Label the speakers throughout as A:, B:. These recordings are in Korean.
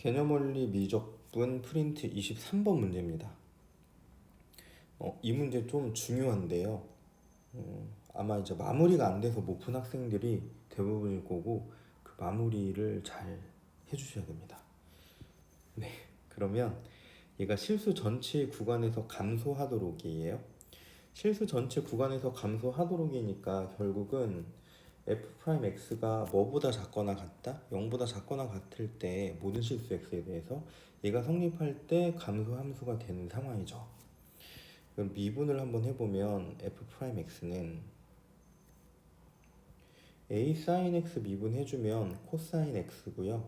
A: 개념원리 미적분 프린트 23번 문제입니다. 이 문제 좀 중요한데요. 아마 이제 마무리가 안 돼서 못 푼 학생들이 대부분일 거고 그 마무리를 잘 해주셔야 됩니다. 네, 그러면 얘가 실수 전체 구간에서 감소하도록이에요. 실수 전체 구간에서 감소하도록이니까 결국은 f'x가 뭐보다 작거나 같다? 0보다 작거나 같을 때 모든 실수 x에 대해서 얘가 성립할 때 감소 함수가 되는 상황이죠. 그럼 미분을 한번 해보면 f'x는 a sin x 미분해주면 코사인 x고요.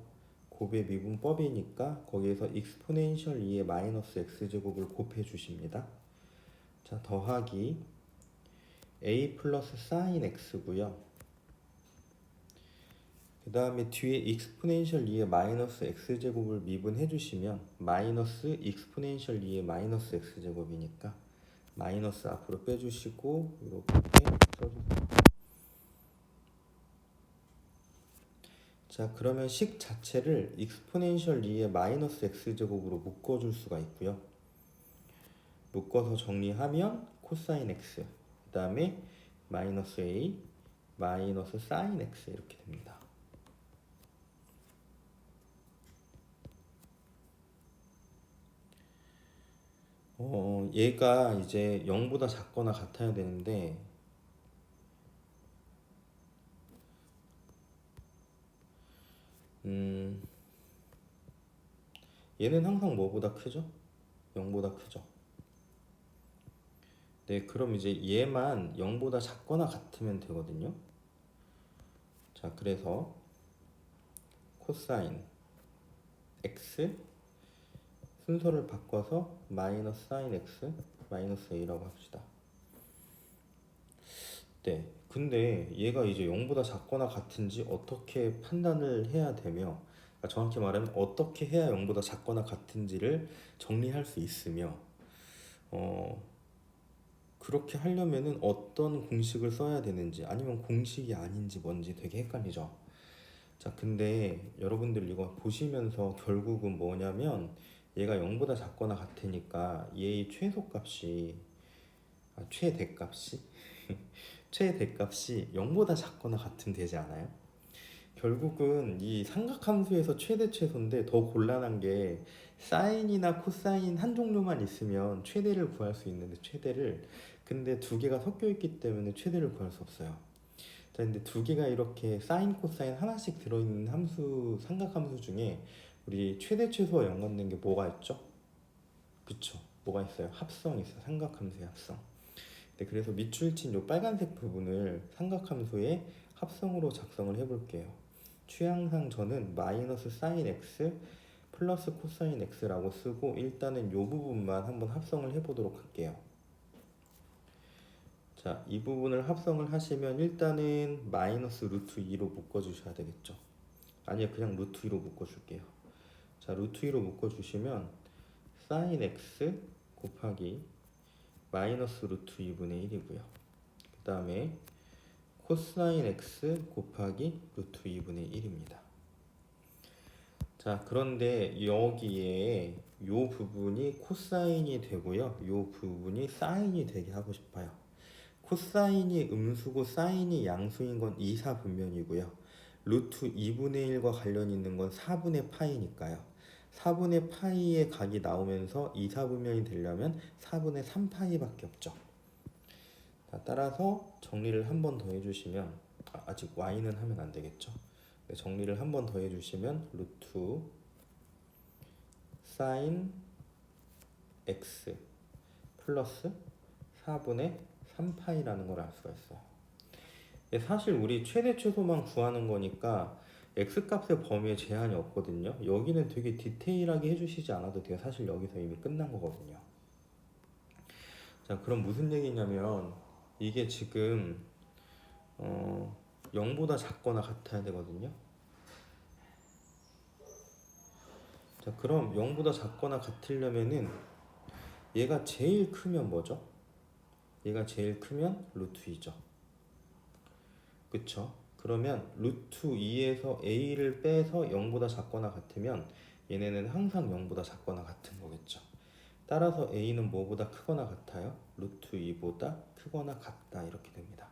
A: 곱의 미분법이니까 거기에서 익스포넨셜 2의 마이너스 x제곱을 곱해주십니다. 자, 더하기 a 플러스 sin x고요. 그 다음에 뒤에 익스포넨셜 2의 마이너스 x제곱을 미분해주시면 마이너스 익스포넨셜 2의 마이너스 x제곱이니까 마이너스 앞으로 빼주시고 이렇게 써주세요. 자, 그러면 식 자체를 익스포넨셜 2의 마이너스 x제곱으로 묶어줄 수가 있고요. 묶어서 정리하면 코사인 x, 그 다음에 마이너스 a, 마이너스 사인 x 이렇게 됩니다. 얘가 이제 0보다 작거나 같아야 되는데 얘는 항상 뭐보다 크죠? 0보다 크죠? 네, 그럼 이제 얘만 0보다 작거나 같으면 되거든요. 자, 그래서 코사인 x 순서를 바꿔서 마이너스 사인 x 마이너스 a라고 합시다. 네, 근데 얘가 이제 0보다 작거나 같은지 어떻게 판단을 해야 되며, 그러니까 정확히 말하면 어떻게 해야 0보다 작거나 같은지를 정리할 수 있으며, 그렇게 하려면은 어떤 공식을 써야 되는지 아니면 공식이 아닌지 뭔지 되게 헷갈리죠. 자, 근데 여러분들 이거 보시면서 결국은 뭐냐면 얘가 0보다 작거나 같으니까 얘의 최소값이 최대값이 최대값이 0보다 작거나 같으면 되지 않아요? 결국은 이 삼각함수에서 최대 최소인데 더 곤란한 게 사인이나 코사인 한 종류만 있으면 최대를 구할 수 있는데 근데 두 개가 섞여 있기 때문에 최대를 구할 수 없어요. 자, 근데 두 개가 이렇게 사인 코사인 하나씩 들어있는 함수 삼각함수 중에 우리 최대 최소와 연관된 게 뭐가 있죠? 그쵸? 뭐가 있어요? 합성이 있어요. 삼각함수의 합성. 네, 그래서 밑줄 친 요 빨간색 부분을 삼각함수의 합성으로 작성을 해볼게요. 취향상 저는 마이너스 사인 x 플러스 코사인 x라고 쓰고 일단은 요 부분만 한번 합성을 해보도록 할게요. 자, 이 부분을 합성을 하시면 일단은 마이너스 루트 2로 묶어주셔야 되겠죠. 아니요, 그냥 루트 2로 묶어줄게요. 자, 루트 2로 묶어주시면 사인 x 곱하기 마이너스 루트 2분의 1이고요. 그 다음에 코사인 x 곱하기 루트 2분의 1입니다. 자, 그런데 여기에 요 부분이 코사인이 되고요. 요 부분이 사인이 되게 하고 싶어요. 코사인이 음수고 사인이 양수인 건 이사분면이고요. 루트 2분의 1과 관련 있는 건 4분의 파이니까요. 4분의 파이의 각이 나오면서 이사분면이 되려면 4분의 3파이밖에 없죠. 자, 따라서 정리를 한 번 더 해주시면 아직 y는 하면 안 되겠죠. 네, 정리를 한 번 더 해주시면 루트 사인 x 플러스 4분의 3파이라는 걸 알 수가 있어요. 사실 우리 최대 최소만 구하는 거니까 x값의 범위에 제한이 없거든요. 여기는 되게 디테일하게 해주시지 않아도 돼요. 사실 여기서 이미 끝난 거거든요. 자, 그럼 무슨 얘기냐면 이게 지금 0보다 작거나 같아야 되거든요. 자, 그럼 0보다 작거나 같으려면은 얘가 제일 크면 뭐죠? 얘가 제일 크면 루트 2죠. 그쵸? 그러면 루트 2에서 a를 빼서 0보다 작거나 같으면 얘네는 항상 0보다 작거나 같은 거겠죠. 따라서 a는 뭐보다 크거나 같아요? 루트 2보다 크거나 같다 이렇게 됩니다.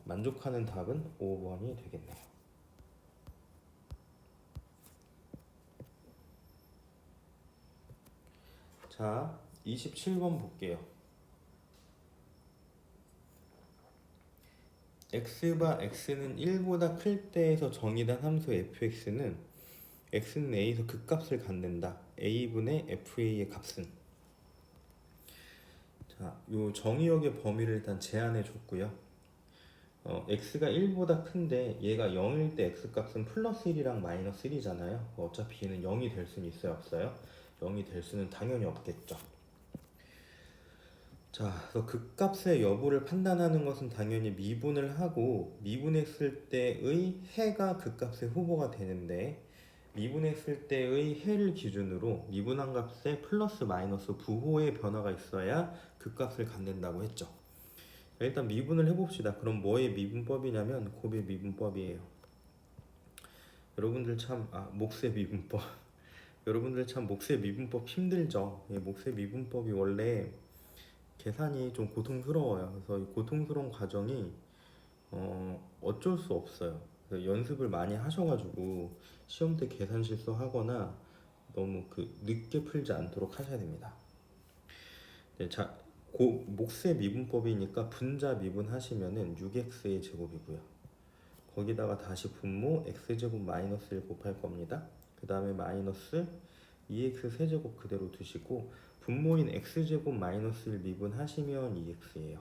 A: 만족하는 답은 5번이 되겠네요. 자, 27번 볼게요. x바 x는 1보다 클 때에서 정의된 함수 fx는 x는 a에서 극값을 갖는다. a분의 fa의 값은, 자, 요 정의역의 범위를 일단 제한해 줬고요. x가 1보다 큰데 얘가 0일 때 x값은 플러스 1이랑 마이너스 1이잖아요. 어차피 얘는 0이 될 수는 있어요, 없어요? 0이 될 수는 당연히 없겠죠. 자, 그래서 극값의 여부를 판단하는 것은 당연히 미분을 하고, 미분했을 때의 해가 극값의 후보가 되는데, 미분했을 때의 해를 기준으로 미분한 값에 플러스 마이너스 부호의 변화가 있어야 극값을 갖는다고 했죠. 일단 미분을 해봅시다. 그럼 뭐의 미분법이냐면 곱의 미분법이에요. 여러분들 참 몫의 미분법 여러분들 참 몫의 미분법 힘들죠. 몫의 미분법이 원래 계산이 좀 고통스러워요. 그래서 이 고통스러운 과정이 어쩔 수 없어요. 그래서 연습을 많이 하셔가지고 시험 때 계산 실수하거나 너무 늦게 풀지 않도록 하셔야 됩니다. 네, 자, 몫의 미분법이니까 분자 미분하시면은 6x의 제곱이고요. 거기다가 다시 분모 x제곱 마이너스 1 곱할 겁니다. 그 다음에 마이너스 2x 세제곱 그대로 두시고 분모인 x제곱 마이너스 1 미분하시면 2x예요.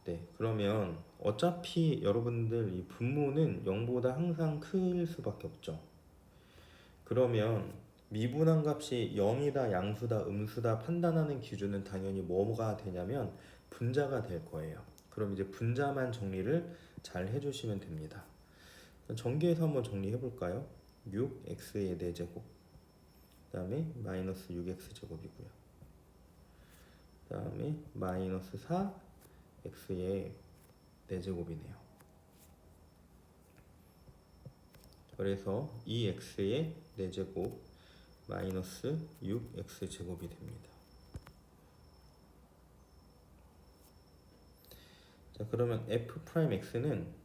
A: 네, 그러면 어차피 여러분들 이 분모는 0보다 항상 클 수밖에 없죠. 그러면 미분한 값이 0이다, 양수다, 음수다 판단하는 기준은 당연히 뭐가 되냐면 분자가 될 거예요. 그럼 이제 분자만 정리를 잘 해주시면 됩니다. 전개해서 한번 정리해 볼까요? 6x의 4제곱, 그 다음에 마이너스 6x 제곱이고요. 그 다음에 마이너스 4x의 4제곱이네요. 그래서 2x의 4제곱 마이너스 6x 제곱이 됩니다. 자, 그러면 f'x는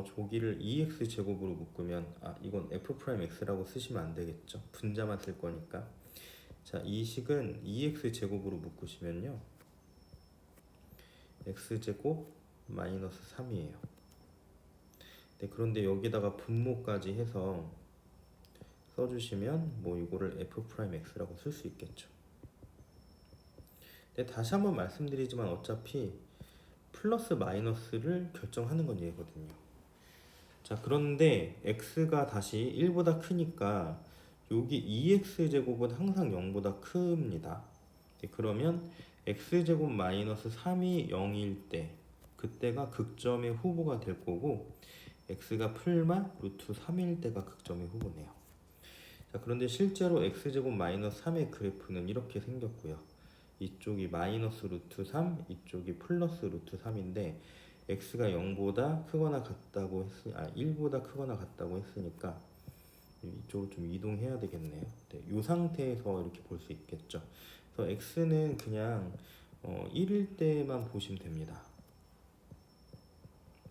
A: 조기를 2x 제곱으로 묶으면 이건 f'x라고 쓰시면 안 되겠죠. 분자만 쓸 거니까. 자, 이 식은 2x 제곱으로 묶으시면요, x 제곱 마이너스 3이에요. 네, 그런데 여기다가 분모까지 해서 써주시면 뭐 이거를 f'x라고 쓸 수 있겠죠. 네, 다시 한번 말씀드리지만 어차피 플러스 마이너스를 결정하는 건 얘거든요. 자, 그런데 x가 다시 1보다 크니까 여기 2x제곱은 항상 0보다 큽니다. 네, 그러면 x제곱 마이너스 3이 0일 때 그때가 극점의 후보가 될 거고, x가 풀마 루트 3일 때가 극점의 후보네요. 자, 그런데 실제로 x제곱 마이너스 3의 그래프는 이렇게 생겼고요. 이쪽이 마이너스 루트 3, 이쪽이 플러스 루트 3인데 x가 0보다 크거나 같다고 1보다 크거나 같다고 했으니까 이쪽으로 좀 이동해야 되겠네요. 네, 이 상태에서 이렇게 볼 수 있겠죠. 그래서 x는 그냥 1일 때만 보시면 됩니다.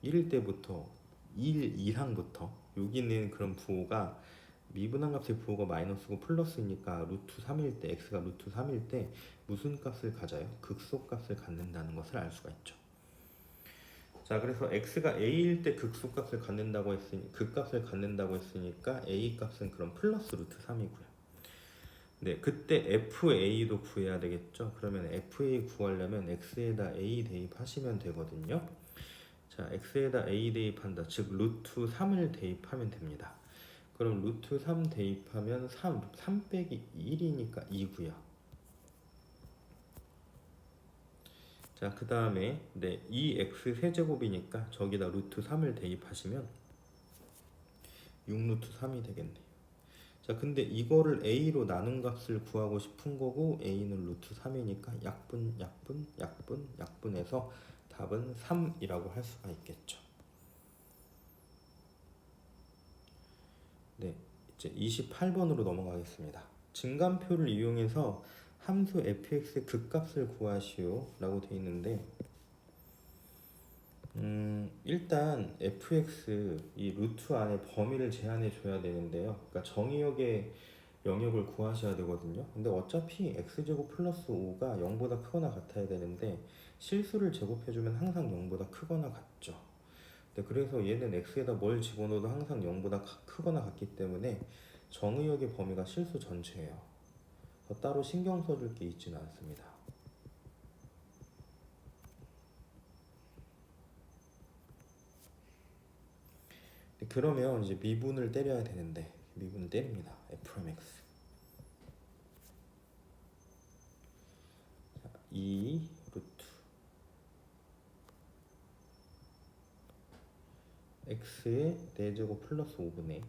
A: 1일 때부터 1 이상부터, 여기는 그런 부호가 미분한 값의 부호가 마이너스고 플러스니까 루트 3일 때, x가 루트 3일 때 무슨 값을 가져요? 극소값을 갖는다는 것을 알 수가 있죠. 자, 그래서 x가 a일 때 극소값을 갖는다고 했으니 극값을 갖는다고 했으니까 a 값은 그럼 플러스 루트 3이고요. 네, 그때 fa도 구해야 되겠죠. 그러면 fa 구하려면 x에다 a 대입하시면 되거든요. 자, x에다 a 대입한다. 즉 루트 3을 대입하면 됩니다. 그럼 루트 3 대입하면 3 빼기 1이니까 2고요. 자, 그 다음에 2x 세제곱이니까 저기다 루트 3을 대입하시면 6루트 3이 되겠네요. 자, 근데 이거를 a로 나눈 값을 구하고 싶은 거고, a는 루트 3이니까 약분해서 답은 3이라고 할 수가 있겠죠. 이제 28번으로 넘어가겠습니다. 증감표를 이용해서 함수 fx의 극값을 구하시오 라고 되어 있는데 일단 fx 이 루트 안에 범위를 제한해 줘야 되는데요. 그러니까 정의역의 영역을 구하셔야 되거든요. 근데 어차피 x제곱 플러스 5가 0보다 크거나 같아야 되는데 실수를 제곱해주면 항상 0보다 크거나 같죠. 네, 그래서 얘는 x에다 뭘 집어넣어도 항상 0보다 크거나 같기 때문에 정의역의 범위가 실수 전체예요. 따로 신경 써줄 게 있지는 않습니다. 네, 그러면 이제 미분을 때려야 되는데 미분을 때립니다. fmx 2 루트 x의 4제곱 플러스 5분의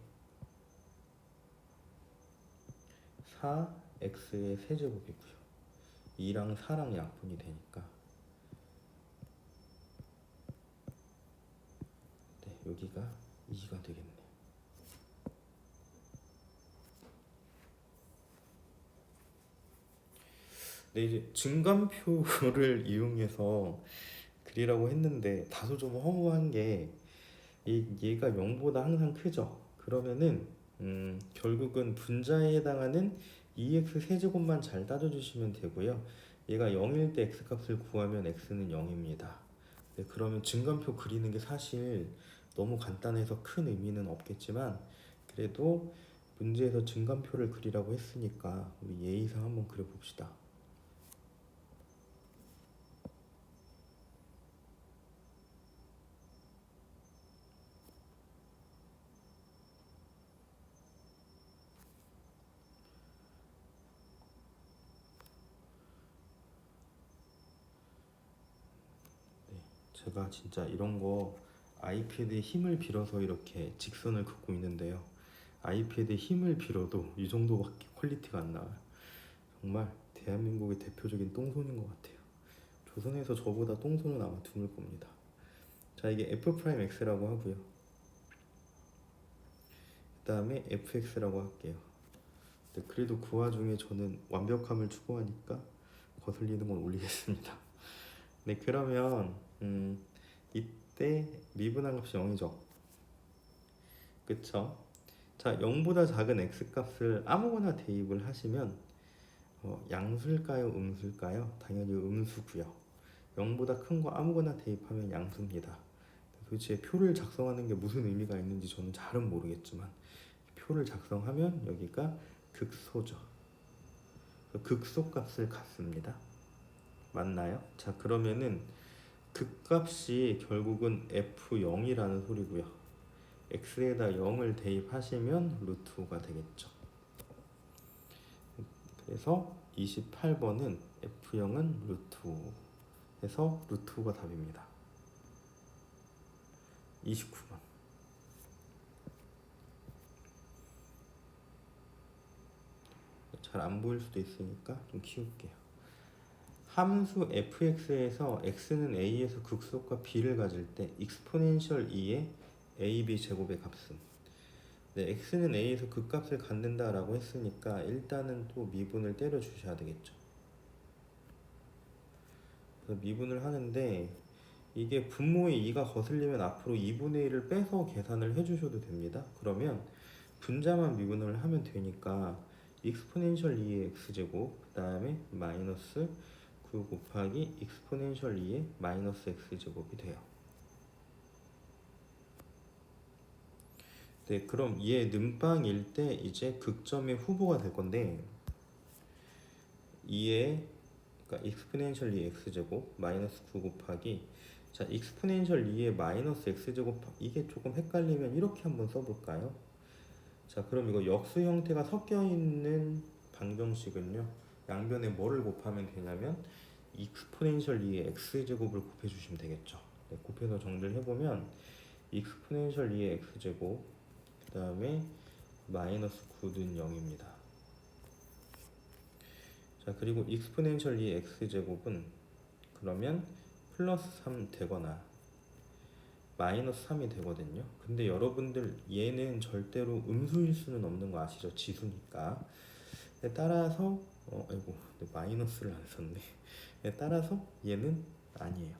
A: 4x의 세제곱이고요. 2랑 4랑 약분이 되니까 네, 여기가 2가 되겠네요. 네, 이제 증감표를 이용해서 그리라고 했는데 다소 좀 허무한 게 얘가 0보다 항상 크죠. 그러면은 결국은 분자에 해당하는 2x 세제곱만 잘 따져주시면 되고요. 얘가 0일 때 x값을 구하면 x는 0입니다. 네, 그러면 증감표 그리는 게 사실 너무 간단해서 큰 의미는 없겠지만 그래도 문제에서 증감표를 그리라고 했으니까 우리 예의상 한번 그려봅시다. 제가 진짜 이런 거 아이패드에 힘을 빌어서 이렇게 직선을 긋고 있는데요. 아이패드에 힘을 빌어도 이 정도밖에 퀄리티가 안 나와요. 정말 대한민국의 대표적인 똥손인 것 같아요. 조선에서 저보다 똥손은 아마 드물 겁니다. 자, 이게 f'x라고 하고요. 그 다음에 fx라고 할게요. 네, 그래도 그 와중에 저는 완벽함을 추구하니까 거슬리는 건 올리겠습니다. 네, 그러면 이때 미분한 값이 0이죠. 그쵸? 자, 0보다 작은 x값을 아무거나 대입을 하시면 양수일까요? 음수일까요? 당연히 음수고요. 0보다 큰 거 아무거나 대입하면 양수입니다. 도대체 표를 작성하는 게 무슨 의미가 있는지 저는 잘은 모르겠지만 표를 작성하면 여기가 극소죠. 극소값을 갖습니다. 맞나요? 자, 그러면은 극값이 결국은 f0이라는 소리고요. x에다 0을 대입하시면 루트 5가 되겠죠. 그래서 28번은 f0은 루트 5 해서 루트 5가 답입니다. 29번. 잘 안 보일 수도 있으니까 좀 키울게요. 함수 fx에서 x는 a에서 극소값 b를 가질 때 익스포넨셜 2의 ab 제곱의 값은 네, x는 a에서 극값을 갖는다 라고 했으니까 일단은 또 미분을 때려 주셔야 되겠죠. 그래서 미분을 하는데 이게 분모의 2가 거슬리면 앞으로 2분의 1을 빼서 계산을 해주셔도 됩니다. 그러면 분자만 미분을 하면 되니까 익스포넨셜 2의 x제곱 그 다음에 마이너스 9 곱하기 익스포넨셜 2의 마이너스 x제곱이 돼요. 네, 그럼 얘 는빵일 때 이제 극점의 후보가 될 건데 2의 그러니까 익스포넨셜 2 x제곱 마이너스 9 곱하기 자 익스포넨셜 2의 마이너스 x제곱 이게 조금 헷갈리면 이렇게 한번 써볼까요? 자 그럼 이거 역수 형태가 섞여 있는 방정식은요 양변에 뭐를 곱하면 되냐면 익스포넨셜 2의 x제곱을 곱해주시면 되겠죠. 네, 곱해서 정리를 해보면 익스포넨셜 2의 x제곱 그 다음에 마이너스 9는 0입니다. 자 그리고 익스포넨셜 2의 x제곱은 그러면 플러스 3 되거나 마이너스 3이 되거든요. 근데 여러분들 얘는 절대로 음수일 수는 없는 거 아시죠? 지수니까. 따라서 아이고 마이너스를 안 썼네. 따라서 얘는 아니에요.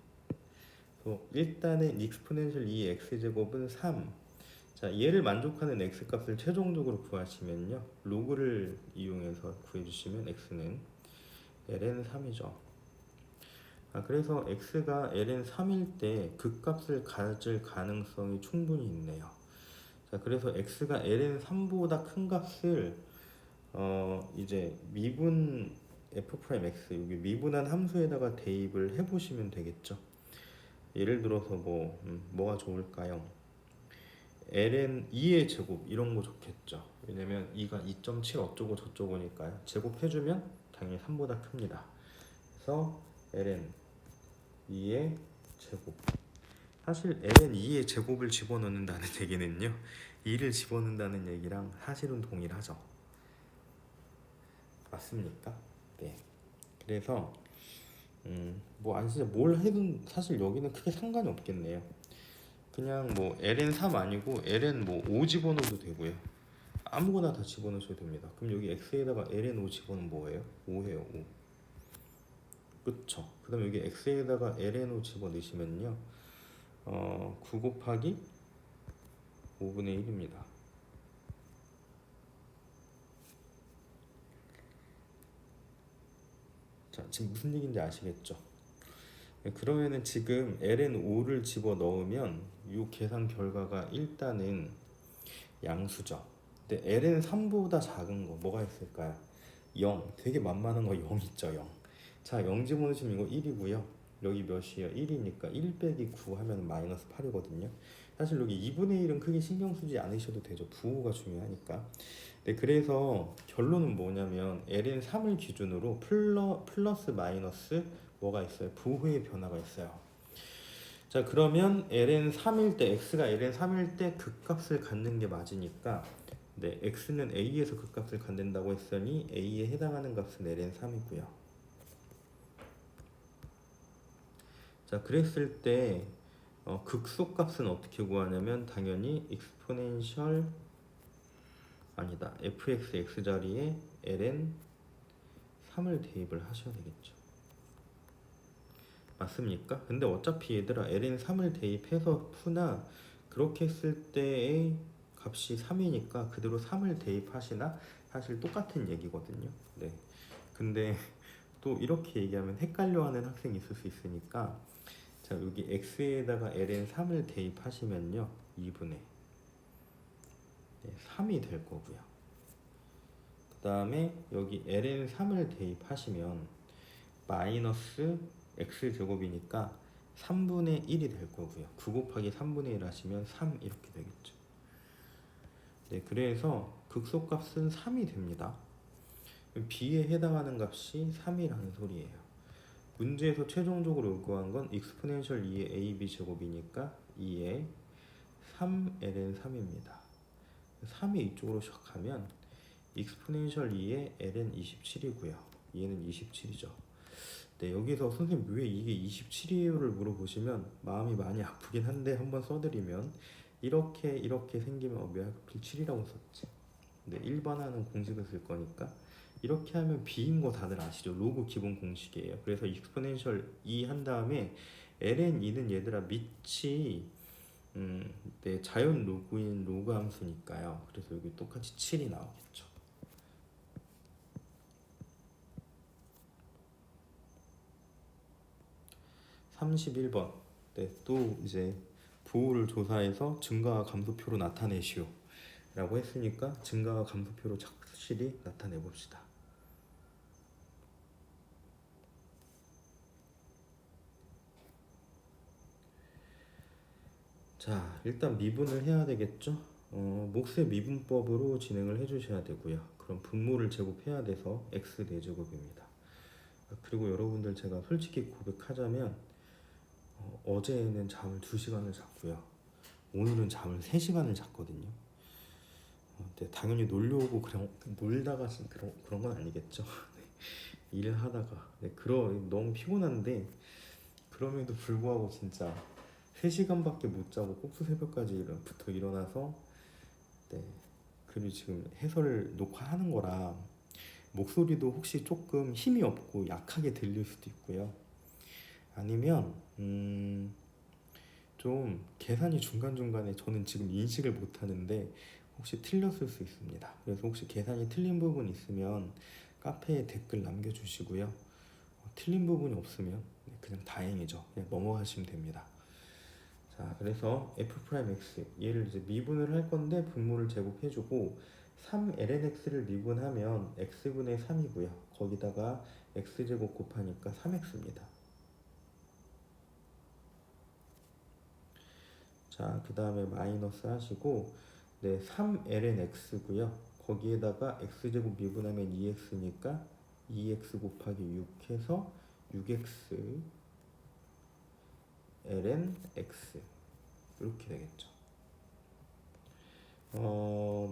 A: 일단은 익스포넨셜 2x제곱은 3. 자, 얘를 만족하는 x값을 최종적으로 구하시면요, 로그를 이용해서 구해주시면 x는 ln 3이죠. 그래서 x가 ln 3일 때 극값을 가질 가능성이 충분히 있네요. 자, 그래서 x가 ln 3보다 큰 값을 이제 미분 f'(x) 여기 미분한 함수에다가 대입을 해보시면 되겠죠. 예를 들어서 뭐가 좋을까요? ln 2의 제곱 이런 거 좋겠죠. 왜냐면 2가 2.7 어쩌고 저쩌고니까요. 제곱해주면 당연히 3보다 큽니다. 그래서 ln 2의 제곱. 사실 ln 2의 제곱을 집어넣는다는 얘기는요, 2를 집어넣는다는 얘기랑 사실은 동일하죠. 맞습니까? 네. 그래서 진짜 뭘 해도 사실 여기는 크게 상관이 없겠네요. 그냥 ln 3 아니고 ln 5 집어넣어도 되고요. 아무거나 다 집어넣으셔도 됩니다. 그럼 여기 x에다가 ln 5 집어넣으면 뭐예요? 5예요. 5. 그쵸? 그 다음에 여기 x에다가 ln 5 집어넣으시면요, 9 곱하기 5분의 1입니다. 자, 지금 무슨 얘기인지 아시겠죠? 그러면은 지금 ln 5를 집어넣으면 이 계산 결과가 일단은 양수죠. 근데 ln 3보다 작은 거 뭐가 있을까요? 0. 되게 만만한 거 0 있죠. 0. 자, 0 집어넣으시면 이거 1이고요. 여기 몇이에요? 1이니까 1 빼기 9 하면 마이너스 8이거든요. 사실 여기 2분의 1은 크게 신경 쓰지 않으셔도 되죠. 부호가 중요하니까. 네, 그래서 결론은 뭐냐면 ln 3을 기준으로 플러스 마이너스 뭐가 있어요? 부호의 변화가 있어요. 자, 그러면 ln 3일 때 x가 ln 3일 때 극값을 갖는 게 맞으니까, 네, x는 a에서 극값을 갖는다고 했으니 a에 해당하는 값은 ln 3이고요. 자, 그랬을 때 극소값은 어떻게 구하냐면 당연히 exponential 아니다 fx x 자리에 ln 3을 대입을 하셔야 되겠죠. 맞습니까? 근데 어차피 얘들아 ln 3을 대입해서 푸나 그렇게 했을 때의 값이 3이니까 그대로 3을 대입하시나 사실 똑같은 얘기거든요. 네. 근데 또 이렇게 얘기하면 헷갈려하는 학생이 있을 수 있으니까, 자, 여기 x에다가 ln 3을 대입하시면요 2분의 3이 될 거고요. 그 다음에 여기 ln 3을 대입하시면 마이너스 x제곱이니까 3분의 1이 될 거고요. 9 곱하기 3분의 1 하시면 3 이렇게 되겠죠. 네, 그래서 극소값은 3이 됩니다. b에 해당하는 값이 3이라는 소리예요. 문제에서 최종적으로 요구한 건 exponential 2의 ab 제곱이니까 2의 3ln 3입니다. 3이 이쪽으로 샥 하면 exponential 2의 ln 27이고요. 얘는 27이죠. 네, 여기서 선생님 왜 이게 27이에요를 물어보시면 마음이 많이 아프긴 한데 한번 써드리면 이렇게 생기면 왜 하필 7이라고 썼지? 네, 일반화는 공식을 쓸 거니까 이렇게 하면 b인 거 다들 아시죠? 로그 기본 공식이에요. 그래서 exponential 2 한 다음에 ln 2는 얘들아 밑이 네, 자연 로그인 로그 함수니까요. 그래서 여기 똑같이 7이 나오겠죠. (31번) 네, 또 이제 부호를 조사해서 증가와 감소표로 나타내시오 라고 했으니까 증가와 감소표로 착실히 나타내 봅시다. 자, 일단 미분을 해야 되겠죠. 몫의 미분법으로 진행을 해주셔야 되고요. 그럼 분모를 제곱해야 돼서 x 4제곱입니다. 그리고 여러분들 제가 솔직히 고백하자면 어제는 잠을 2시간을 잤고요. 오늘은 잠을 3시간을 잤거든요. 근데 당연히 놀려오고 놀다가 그런 건 아니겠죠. 네, 일하다가 네, 너무 피곤한데 그럼에도 불구하고 진짜 3시간밖에 못 자고 꼭두 새벽까지부터 일어나서 네, 그리고 지금 해설 녹화하는 거라 목소리도 혹시 조금 힘이 없고 약하게 들릴 수도 있고요. 아니면 좀 계산이 중간중간에 저는 지금 인식을 못 하는데 혹시 틀렸을 수 있습니다. 그래서 혹시 계산이 틀린 부분 있으면 카페에 댓글 남겨주시고요. 틀린 부분이 없으면 그냥 다행이죠. 그냥 넘어가시면 됩니다. 자, 그래서 f 프라임 x 얘를 이제 미분을 할 건데 분모를 제곱해주고 3lnx를 미분하면 x분의 3이고요. 거기다가 x제곱 곱하니까 3x입니다. 자, 그 다음에 마이너스 하시고 네, 3lnx고요. 거기에다가 x제곱 미분하면 2x니까 2x 곱하기 6 해서 6x ln x 이렇게 되겠죠.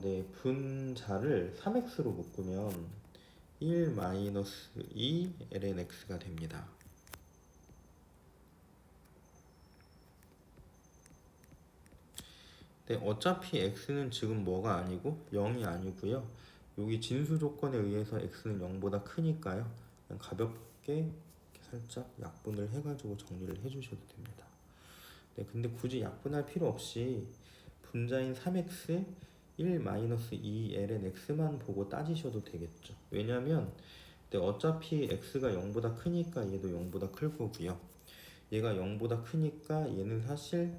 A: 네, 분자를 3x로 묶으면 1 2 ln x가 됩니다. 네, 어차피 x는 지금 뭐가 아니고 0이 아니고요. 여기 진수 조건에 의해서 x는 0보다 크니까요. 그냥 가볍게 이렇게 살짝 약분을 해가지고 정리를 해주셔도 됩니다. 네, 근데 굳이 약분할 필요 없이 분자인 3x 1 2 ln x만 보고 따지셔도 되겠죠. 왜냐면 네, 어차피 x가 0보다 크니까 얘도 0보다 클 거고요. 얘가 0보다 크니까 얘는 사실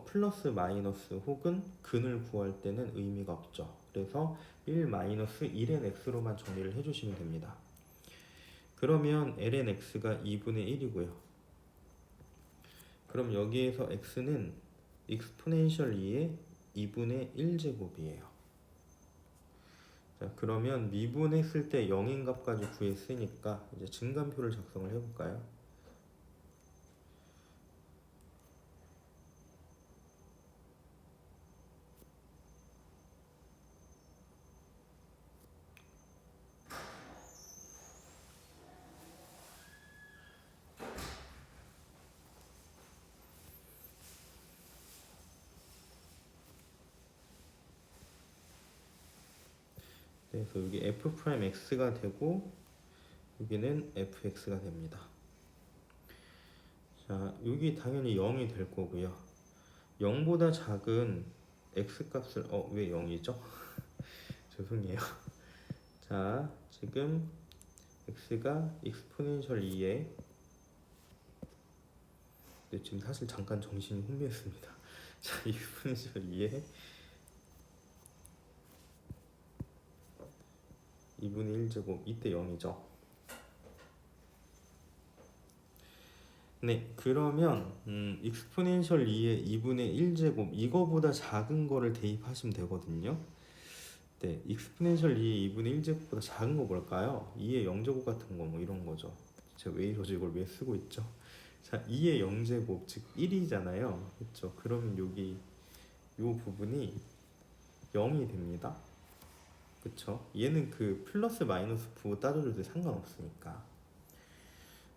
A: 플러스 마이너스 혹은 근을 구할 때는 의미가 없죠. 그래서 1 1n x로만 정리를 해주시면 됩니다. 그러면 ln x가 2분의 1이고요. 그럼 여기에서 x는 익스포넨셜 2의 2분의 1제곱이에요. 자, 그러면 미분했을 때 0인 값까지 구했으니까 이제 증간표를 작성을 해볼까요? 그래서 여기 f 프라임 x가 되고 여기는 fx가 됩니다. 자, 여기 당연히 0이 될 거고요. 0보다 작은 x 값을 왜 0이죠? 죄송해요. 자, 지금 x가 익스포넨셜 2에 지금 사실 잠깐 정신이 혼미했습니다. 자, 익스포넨셜 2에 2분의 1제곱 이때 0이죠. 네, 그러면 익스포넨셜 2의 2분의 1제곱 이거보다 작은 거를 대입하시면 되거든요. 네, 익스포넨셜 2의 2분의 1제곱보다 작은 거 뭘까요? 2의 0제곱 같은 거 뭐 이런 거죠. 제가 왜 이러지 이걸 왜 쓰고 있죠? 자, 2의 0제곱 즉 1이잖아요. 그렇죠? 그러면 여기 요 부분이 0이 됩니다. 그쵸? 얘는 그 플러스 마이너스 부호 따져줘도 상관없으니까.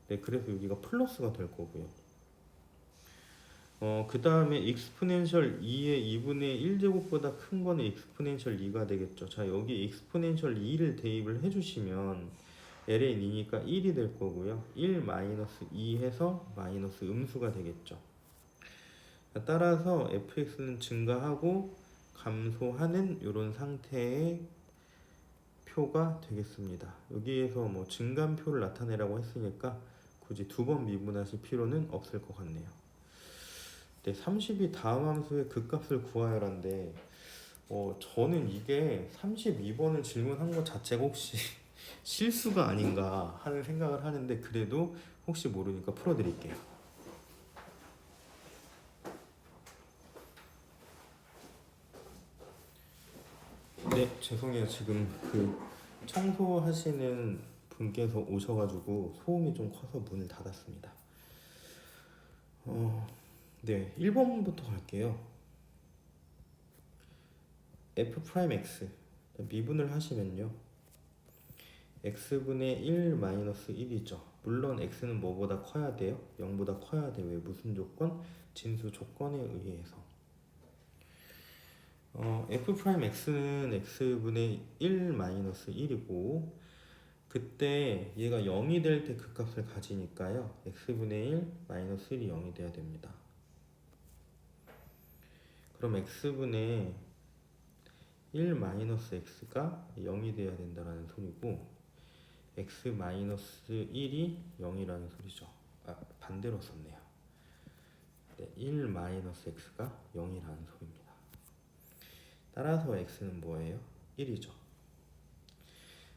A: 네, 그래서 여기가 플러스가 될 거고요. 그 다음에 익스포넨셜 2의 2분의 1제곱보다 큰 거는 익스포넨셜 2가 되겠죠. 자, 여기 익스포넨셜 2를 대입을 해주시면 ln 2니까 1이 될 거고요. 1 마이너스 2 해서 마이너스 음수가 되겠죠. 따라서 fx는 증가하고 감소하는 이런 상태의 표가 되겠습니다. 여기에서 뭐 증감표를 나타내라고 했으니까 굳이 두 번 미분하실 필요는 없을 것 같네요. 네, 30이 다음 함수의 극값을 구하여라인데 저는 이게 32번을 질문한 것 자체가 혹시 실수가 아닌가 하는 생각을 하는데 그래도 혹시 모르니까 풀어드릴게요. 네, 죄송해요. 지금 그 청소하시는 분께서 오셔가지고 소음이 좀 커서 문을 닫았습니다. 네, 1번부터 갈게요. f 프라임 x 미분을 하시면요. x분의 1 마이너스 1이죠. 물론 x는 뭐보다 커야 돼요? 0보다 커야 돼요. 왜? 무슨 조건? 진수 조건에 의해서 f 프라임 x는 x분의 1 마이너스 1이고 그때 얘가 0이 될 때 그 값을 가지니까요 x분의 1 마이너스 1이 0이 돼야 됩니다. 그럼 x분의 1 마이너스 x가 0이 돼야 된다는 소리고 x 마이너스 1이 0이라는 소리죠. 반대로 썼네요. 네, 1 마이너스 x가 0이라는 소리입니다. 따라서 x는 뭐예요? 1이죠.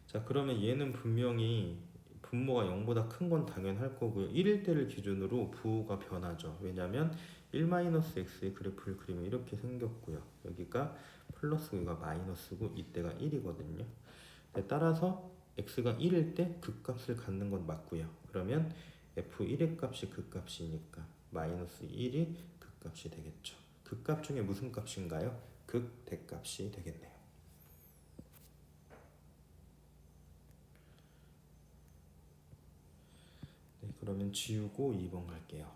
A: 자, 그러면 얘는 분명히 분모가 0보다 큰 건 당연할 거고요. 1일 때를 기준으로 부호가 변하죠. 왜냐면 1-x의 그래프를 그리면 이렇게 생겼고요. 여기가 플러스고 여기가 마이너스고 이때가 1이거든요. 따라서 x가 1일 때 극값을 갖는 건 맞고요. 그러면 f1의 값이 극값이니까 마이너스 1이 극값이 되겠죠. 극값 중에 무슨 값인가요? 극대값이 되겠네요. 네, 그러면 지우고 2번 갈게요.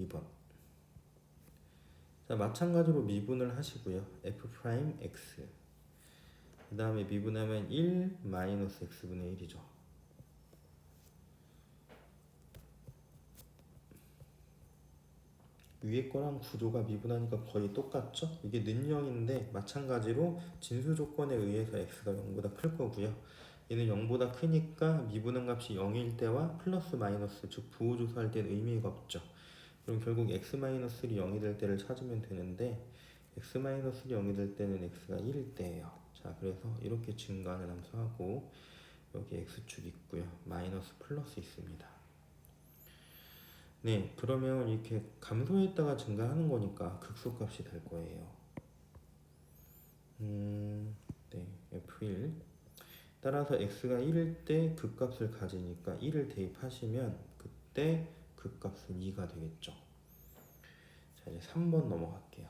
A: 2번. 자, 마찬가지로 미분을 하시고요. f 프라임 x. 그 다음에 미분하면 1 마이너스 x분의 1이죠. 위에 거랑 구조가 미분하니까 거의 똑같죠? 이게 는영인데 마찬가지로 진수 조건에 의해서 x가 0보다 클 거고요. 얘는 0보다 크니까 미분한 값이 0일 때와 플러스 마이너스 즉 부호 조사할 때는 의미가 없죠. 그럼 결국 x-1이 0이 될 때를 찾으면 되는데 x-1이 0이 될 때는 x가 1일 때예요. 자, 그래서 이렇게 증가하는 함수하고 여기 x축 있고요. 마이너스 플러스 있습니다. 네, 그러면 이렇게 감소했다가 증가하는 거니까 극소값이 될 거예요. 네, f1 따라서 x가 1일 때 극값을 가지니까 1을 대입하시면 그때 극값은 2가 되겠죠. 자, 이제 3번 넘어갈게요.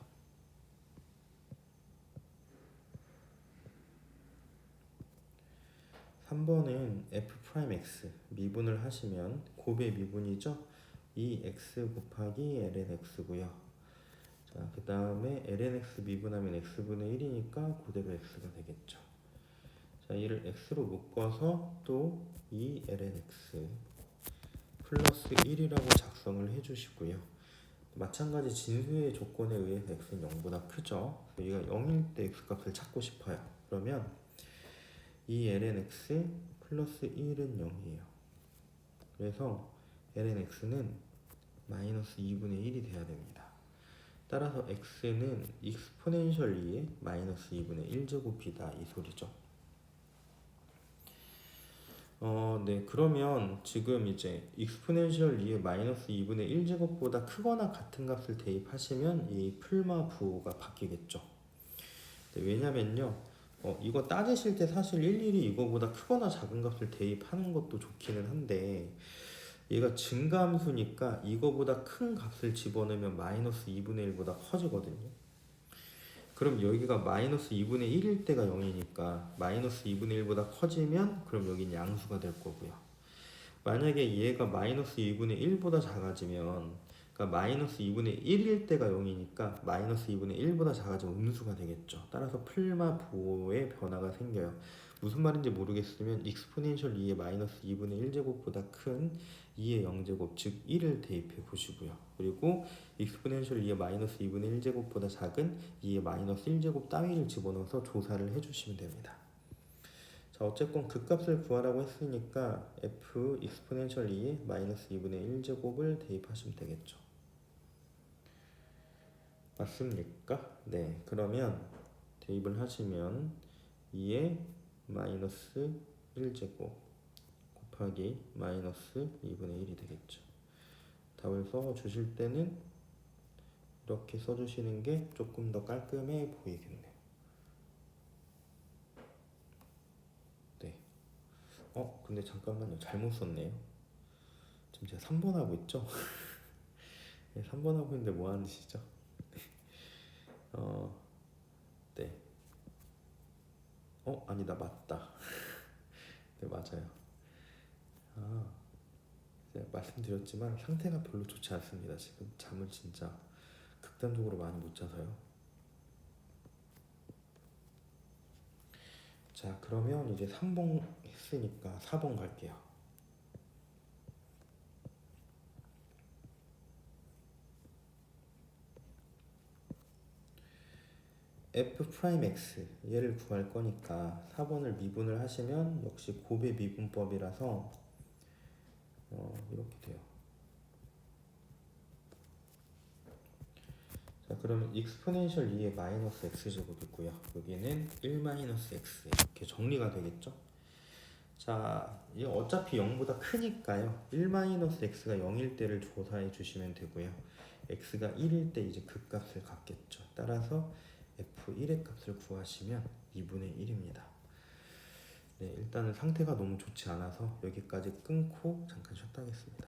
A: 3번은 f 프라임 x 미분을 하시면 곱의 미분이죠. 이 x 곱하기 ln x고요. 자, 그 다음에 ln x 미분하면 x분의 1이니까 그대로 x가 되겠죠. 자, 이를 x로 묶어서 또 이 ln x 플러스 1이라고 작성을 해주시고요. 마찬가지 진수의 조건에 의해서 x는 0보다 크죠. 여기가 0일 때 x값을 찾고 싶어요. 그러면 이 ln x 플러스 1은 0이에요. 그래서 ln x는 마이너스 2분의 1이 돼야 됩니다. 따라서 x는 익스포넨셜 2의 마이너스 2분의 1제곱이다 이 소리죠. 네, 그러면 지금 이제 익스포넨셜 2의 마이너스 2분의 1제곱보다 크거나 같은 값을 대입하시면 이 풀마 부호가 바뀌겠죠. 네, 왜냐면요, 이거 따지실 때 사실 일일이 이거보다 크거나 작은 값을 대입하는 것도 좋기는 한데 얘가 증가함수니까 이거보다 큰 값을 집어넣으면 마이너스 2분의 1보다 커지거든요. 그럼 여기가 마이너스 2분의 1일 때가 0이니까 마이너스 2분의 1보다 커지면 그럼 여긴 양수가 될 거고요. 만약에 얘가 마이너스 2분의 1보다 작아지면 그러니까 마이너스 2분의 1일 때가 0이니까 마이너스 2분의 1보다 작아지면 음수가 되겠죠. 따라서 풀마 부호의 변화가 생겨요. 무슨 말인지 모르겠으면 익스포넨셜 2의 마이너스 2분의 1제곱보다 큰 2의 0제곱 즉 1을 대입해 보시고요. 그리고 익스포넨셜 2의 마이너스 2분의 1제곱보다 작은 2의 마이너스 1제곱 따위를 집어넣어서 조사를 해주시면 됩니다. 자, 어쨌건 극값을 구하라고 했으니까 f 익스포넨셜 2의 마이너스 2분의 1제곱을 대입하시면 되겠죠. 맞습니까? 네, 그러면 대입을 하시면 2의 마이너스 1제곱 곱하기 마이너스 2분의 1이 되겠죠. 답을 써 주실 때는 이렇게 써주시는 게 조금 더 깔끔해 보이겠네요. 네. 근데 잠깐만요. 잘못 썼네요. 지금 제가 3번 하고 있죠? 네, 3번 하고 있는데 뭐 하는 짓이죠? 네. 아니다. 맞다. 네, 맞아요. 네, 말씀드렸지만 상태가 별로 좋지 않습니다. 지금 잠을 진짜 극단적으로 많이 못 자서요. 자, 그러면 이제 3번 했으니까 4번 갈게요. f 프라임 x 얘를 구할 거니까 4번을 미분을 하시면 역시 곱의 미분법이라서 이렇게 돼요. 자, 그러면 익스포넨셜 2의 마이너스 x제곱이고요. 여기는 1 마이너스 x 이렇게 정리가 되겠죠? 자, 이게 어차피 0보다 크니까요. 1 마이너스 x가 0일 때를 조사해 주시면 되고요. x가 1일 때 이제 그 값을 갖겠죠. 따라서 f1의 값을 구하시면 2분의 1입니다. 네, 일단은 상태가 너무 좋지 않아서 여기까지 끊고 잠깐 쉬었다 하겠습니다.